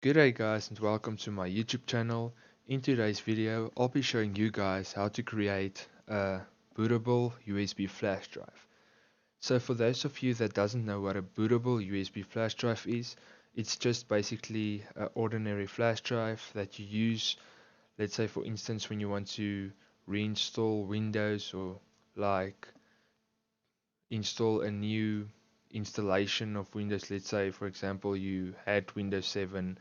G'day guys and welcome to my YouTube channel. In today's video I'll be showing you guys how to create a bootable USB flash drive. So for those of you that doesn't know what a bootable USB flash drive is, it's just basically an ordinary flash drive that you use, let's say for instance when you want to reinstall Windows or like install a new installation of Windows. Let's say for example you had Windows 7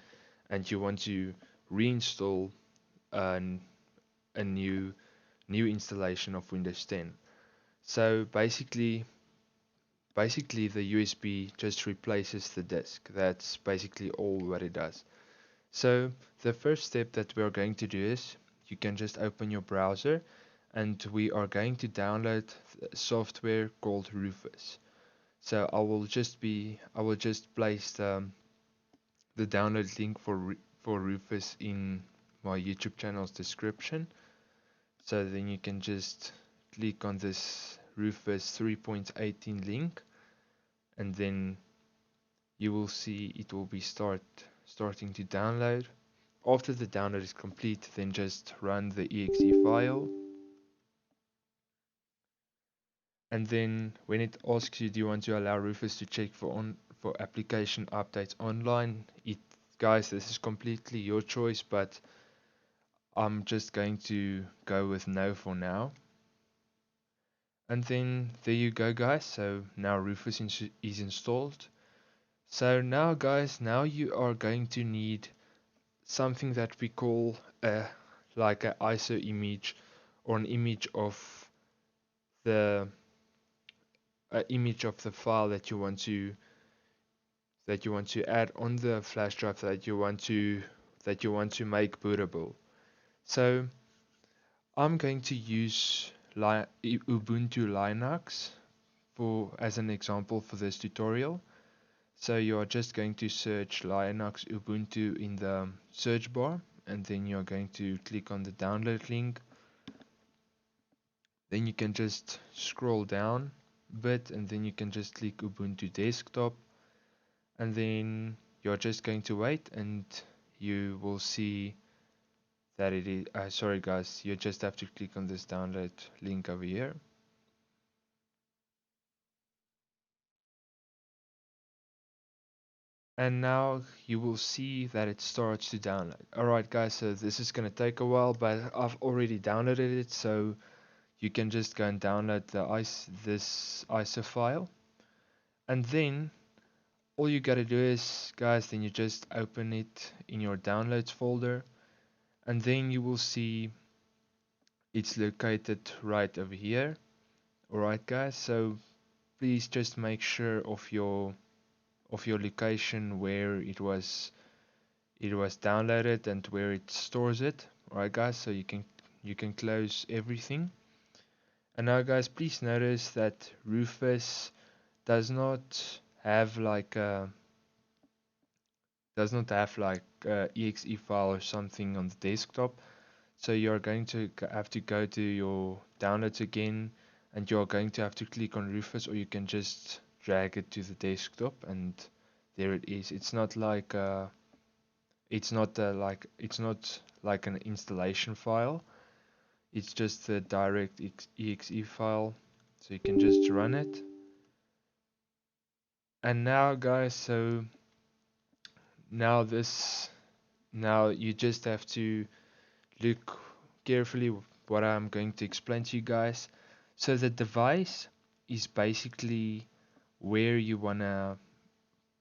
and you want to reinstall an, a new installation of Windows 10. So basically the USB just replaces the disk. That's basically all what it does. So the first step that we are going to do is you can just open your browser and we are going to download software called Rufus. So I will just place the download link for Rufus in my YouTube channel's description. So then you can just click on this Rufus 3.18 link, and then you will see it will be starting to download. After the download is complete, then just run the exe file. And then when it asks you, do you want to allow Rufus to check for application updates online? Guys, this is completely your choice, but I'm just going to go with no for now. And then there you go guys, so now Rufus is installed. So now guys, now you are going to need something that we call like an ISO image, or an image of the file that you want to add on the flash drive that you want to make bootable. So I'm going to use Ubuntu Linux as an example for this tutorial. So you are just going to search Linux Ubuntu in the search bar, and then you are going to click on the download link. Then you can just scroll down a bit, and then you can just click Ubuntu Desktop, and then you're just going to wait, and you will see that it is sorry guys, you just have to click on this download link over here. And now you will see that it starts to download. Alright guys, so this is going to take a while, but I've already downloaded it, so you can just go and download this ISO file. And then all you gotta do is, guys, then you just open it in your downloads folder, and then you will see it's located right over here. Alright guys, so please just make sure of your location where it was downloaded and where it stores it. Alright guys, so you can close everything. And now guys, please notice that Rufus does not have like a exe file or something on the desktop. So you're going to have to go to your downloads again, and you're going to have to click on Rufus, or you can just drag it to the desktop, and there it is. It's not like it's not like an installation file. It's just a direct exe file, so you can just run it. And now guys, so now you just have to look carefully what I'm going to explain to you guys. So the device is basically where you wanna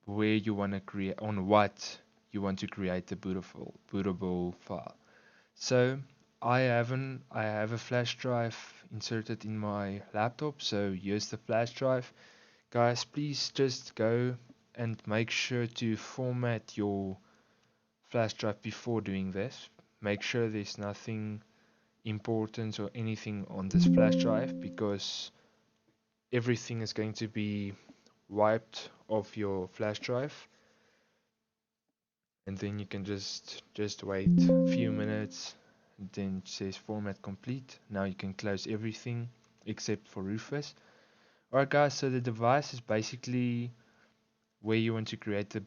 create, on what you want to create the bootable file. So I have a flash drive inserted in my laptop, so here's the flash drive. Guys, please just go and make sure to format your flash drive before doing this. Make sure there's nothing important or anything on this flash drive, because everything is going to be wiped off your flash drive. And then you can just wait a few minutes, and then it says format complete. Now you can close everything except for Rufus. Alright guys, so the device is basically where you want to create the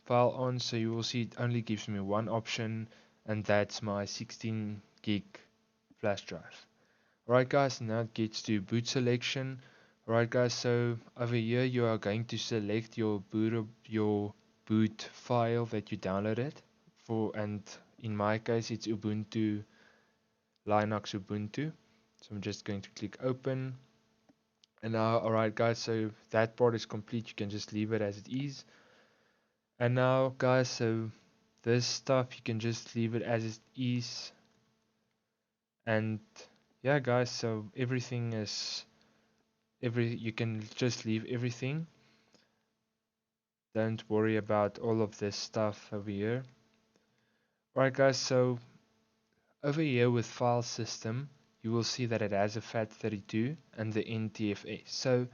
file on, so you will see it only gives me one option, and that's my 16 gig flash drive. Alright guys, now it gets to boot selection. Alright guys, so over here you are going to select your boot file that you downloaded for, and in my case it's Ubuntu, Linux Ubuntu. So I'm just going to click open. And now, alright guys, so that part is complete. You can just leave it as it is. And now guys, so this stuff you can just leave it as it is. And yeah guys, so everything is you can just leave everything. Don't worry about all of this stuff over here. Alright guys, so over here with file system, you will see that it has a FAT32 and the NTFS. So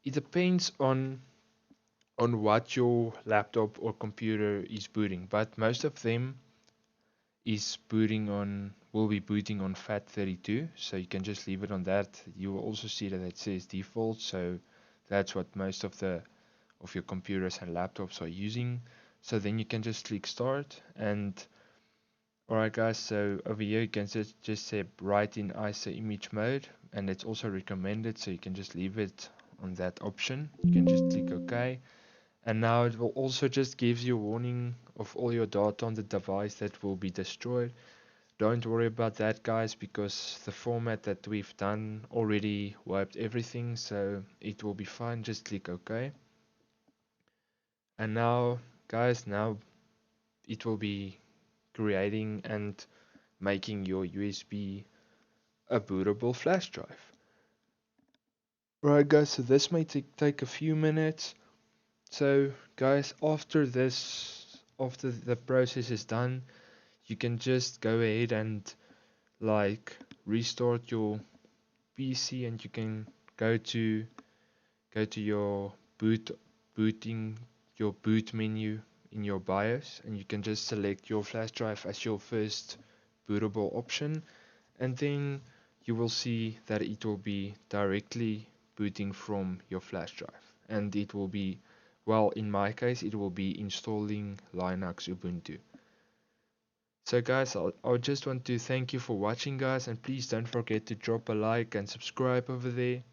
it depends on what your laptop or computer is booting, but most of them will be booting on FAT32, so you can just leave it on that. You will also see that it says default, so that's what most of your computers and laptops are using. So then you can just click start, and alright guys, so over here you can just say write in ISO image mode, and it's also recommended, so you can just leave it on that option. You can just click OK. And now it will also just give you a warning of all your data on the device that will be destroyed. Don't worry about that guys, because the format that we've done already wiped everything, so it will be fine. Just click OK. And now guys, now it will be creating and making your USB a bootable flash drive. Right guys, so this may take a few minutes. So guys, after the process is done, you can just go ahead and like restart your PC, and you can go to your booting your boot menu in your BIOS, and you can just select your flash drive as your first bootable option, and then you will see that it will be directly booting from your flash drive, and it will be, well, in my case it will be installing Linux Ubuntu. So guys, I just want to thank you for watching guys, and please don't forget to drop a like and subscribe over there.